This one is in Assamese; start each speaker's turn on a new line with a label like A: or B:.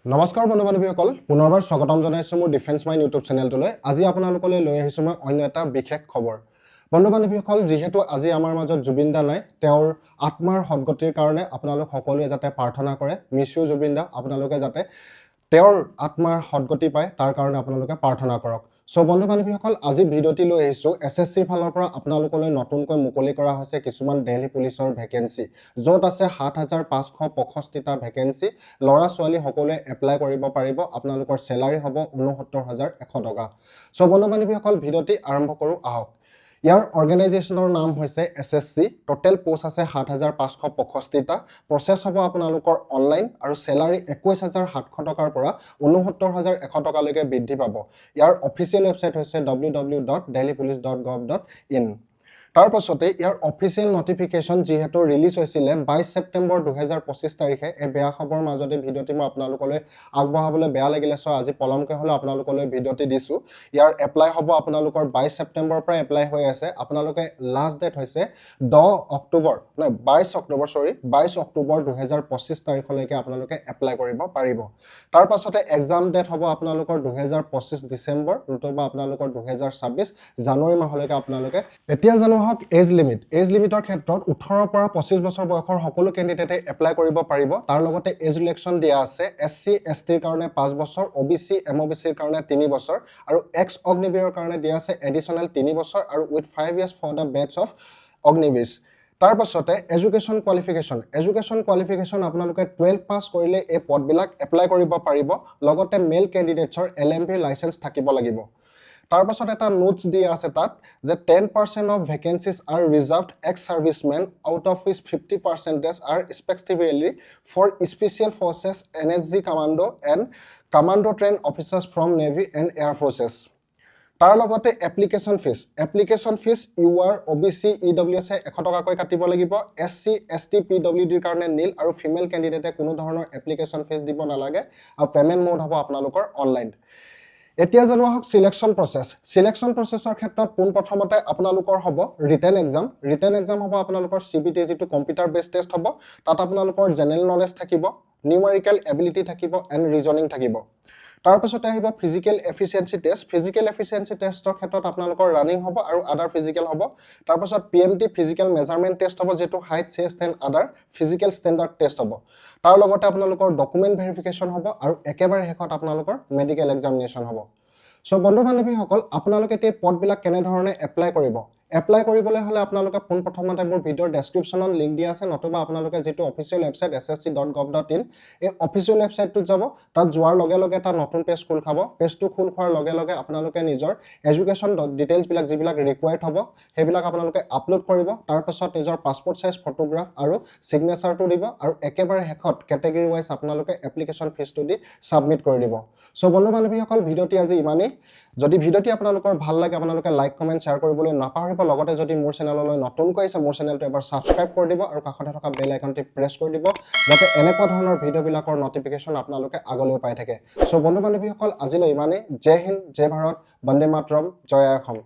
A: নমস্কাৰ বন্ধু বান্ধৱীসকল পুনৰবাৰ স্বাগতম জনাইছো মোৰ ডিফেন্স মাইন ইউটিউব চেনেলটোলৈ আজি আপোনালোকলৈ লৈ আহিছো মই অন্য এটা বিশেষ খবৰ বন্ধু বান্ধৱীসকল যেহেতু আজি আমাৰ মাজত জুবিন দা নাই তেওঁৰ আত্মাৰ সদ্গতিৰ কাৰণে আপোনালোক সকলোৱে যাতে প্ৰাৰ্থনা কৰে মিছ ইউ জুবিন দা আপোনালোকে যাতে তেওঁৰ আত্মাৰ সদ্গতি পায় তাৰ কাৰণে আপোনালোকে প্ৰাৰ্থনা কৰক সো বন্ধু বান্ধৱীসকল আজি ভিডিঅ'টি লৈ আহিছো এছএছচিৰ ফালৰ পৰা আপোনালোকলৈ নতুনকৈ মুকলি কৰা হৈছে কিছুমান দিল্লী পুলিচৰ ভেকেন্সি য'ত আছে ৭৫৬৫টা ভেকেন্সি লৰা ছোৱালী সকলোৱে এপ্লাই কৰিব পাৰিব আপোনালোকৰ স্যালাৰি হ'ব ৬৯১০০ টকা সো বন্ধু বান্ধৱীসকল ভিডিঅ'টি আৰম্ভ কৰো আহক ইয়াৰ অৰ্গেনাইজেশ্যনৰ নাম হৈছে এছএছচি টোটেল পোষ্ট আছে ৭৫৬৫টা প্ৰসেস হ'ব আপোনালোকৰ অনলাইন আৰু স্যালাৰি ২১৭০০ টকাৰ পৰা ৬৯১০০ টকালৈকে বৃদ্ধি পাব ইয়াৰ অফিচিয়েল ৱেবসাইট হৈছে www.delhipolice.gov.in তাৰ পাছতে ইয়াৰ অফিচিয়েল নটিফিকেশন যেহেতু ৰিলিজ হৈছিলে 22 ছেপ্টেম্বৰ 2025 তাৰিখে এই বেয়া খবৰ মাজতে ভিডিঅ'টি মই আপোনালোকলৈ আগবঢ়াবলৈ বেয়া লাগিলে সো আজি পলমকে হলে আপোনালোকলৈ ভিডিঅ'টি দিছো ইয়াৰ এপ্লাই হ'ব আপোনালোকৰ 22 ছেপ্টেম্বৰ পৰা এপ্লাই হৈ আছে আপোনালোকে লাষ্ট ডেট হৈছে 22 অক্টোবৰ 2025 তাৰিখলৈকে আপোনালোকে এপ্লাই কৰিব পাৰিব তাৰ পাছতে এক্সাম ডেট হ'ব আপোনালোকৰ 2025 ডিসেম্বৰ নতুবা আপোনালোকৰ 2026 জানুৱাৰী মাহলৈকে আপোনালোকে এতিয়া জানো এজ লিমিটৰ ক্ষেত্ৰত 18 পৰা 25 বছৰ বয়সৰ সকলো ক্যান্ডিডেটে এপ্লাই কৰিব পাৰিব তাৰ লগতে এজ ৰিলেকশন দিয়া আছে এসসি এসটিৰ কাৰণে 5 বছৰ ওবিসি এমওবিসিৰ কাৰণে 3 বছৰ আৰু এক্স অগ্নিবীৰৰ কাৰণে দিয়া আছে এডিশনাল 3 বছৰ আৰু with 5 years for the batches of Agniveer তাৰ পাছতে এডুকেশন কোৱালিফিকেশন আপোনালোকে 12 পাস কৰিলে এই পদবিলাক এপ্লাই কৰিব পাৰিব লগতে মেল ক্যান্ডিডেটছৰ এলএমপি লাইসেন্স থাকিব লাগিব তাৰ পাছত এটা নোটস দিয়া আছে তাত যে 10% of vacancies are reserved ex-servicemen out of which 50% are respectively for special forces NSG commando and commando trained officers from navy and air forces তাৰ লগতে এপ্লিকেশন ফিস ইউআৰ ওবিসি ইডব্লিউএছ 100 টকাকৈ কাটিব লাগিব এসসি এসটি পিডব্লিউডিৰ কাৰণে নীল আৰু ফিমেল ক্যান্ডিডেটে কোনো ধৰণৰ এপ্লিকেশন ফিস দিব নালাগে আৰু পেমেন্ট মোড হ'ব আপোনালোকৰ অনলাইন এতিয়া জানো হক সিলেকশন প্ৰসেছৰ ক্ষেত্ৰত পোন প্ৰথমতে আপোনালোকৰ হ'ব ৰিটেন এক্সাম হ'ব আপোনালোকৰ সিবিটি যেটো কম্পিউটাৰ বেস টেষ্ট হ'ব তাত আপোনালোকৰ জেনাৰেল নলেজ থাকিব নিউমেৰিকেল এবিলিটি থাকিব এণ্ড ৰিজনিং থাকিব তাৰ পাছতে আহিব ফিজিক্যাল এফিচিয়েন্সি টেষ্টৰ ক্ষেত্ৰত আপোনালোকৰ ৰানিং হ'ব আৰু আদাৰ ফিজিক্যাল হ'ব তাৰ পাছত পিএমটি ফিজিক্যাল মেজাৰমেন্ট টেষ্ট হ'ব যেটো হাইট চেষ্ট and other physical standard test হ'ব তাৰ লগতে আপোনালোকৰ ডকুমেন্ট ভেৰিফিকেশন হ'ব আৰু একেবাৰে হেকত আপোনালোকৰ মেডিকেল এক্সামিনেশন হ'ব সো বন্ধু বান্ধৱীসকল আপোনালোকে এই পদবিলাক কেনে ধৰণে এপ্লাই কৰিবলৈ হলে আপোনালোকে পোন প্ৰথমতে মোৰ ভিডিওৰ ডেসক্ৰিপচনত লিংক দিয়া আছে নতুবা আপোনালোকে যেটো অফিচিয়েল ৱেবসাইট ssc.gov.in এই অফিচিয়েল ৱেবসাইটটোত যাব তাত যোৱাৰ লগে লগে এটা নতুন পেজ খোল খাব পেজটো খোল খোৱাৰ লগে লগে আপোনালোকে নিজৰ এডুকেশন ডিটেইলছ বিলাক যিবিলাক ৰিকোয়াৰ্ড হ'ব সেইবিলাক আপোনালোকে আপলোড কৰিব তাৰ পাছত নিজৰ পাসপোৰ্ট সাইজ ফটোগ্ৰাফ আৰু সিগনেচাৰটো দিব আৰু একেবাৰে হেকত ক্যাটাগৰী ওয়াইজ আপোনালোকে এপ্লিকেশন ফিসটো দি সাবমিট কৰি দিব সো বন্ধু বান্ধৱীসকল ভিডিওটি আজি ইমানেই যদি ভিডিওটি আপোনালোকৰ ভাল লাগে আপোনালোকে লাইক কমেন্ট শেয়াৰ কৰিবলৈ নাপাহৰিব লগতে যদি মোৰ চেনেললৈ নতুনকৈ আছে মোৰ চেনেলটো এবাৰ সাবস্ক্ৰাইব কৰি দিব আৰু কাষতে থকা বেল আইকনটি প্ৰেছ কৰি দিব যাতে এনেকুৱা ধৰণৰ ভিডিওবিলাকৰ নটিফিকেশন আপোনালোকে আগলৈ পাই থাকে সো বন্ধু বান্ধৱীসকল আজিলৈ ইমানেই জয় হিন্দ জয় ভাৰত বন্দে মাতৰম জয় অসম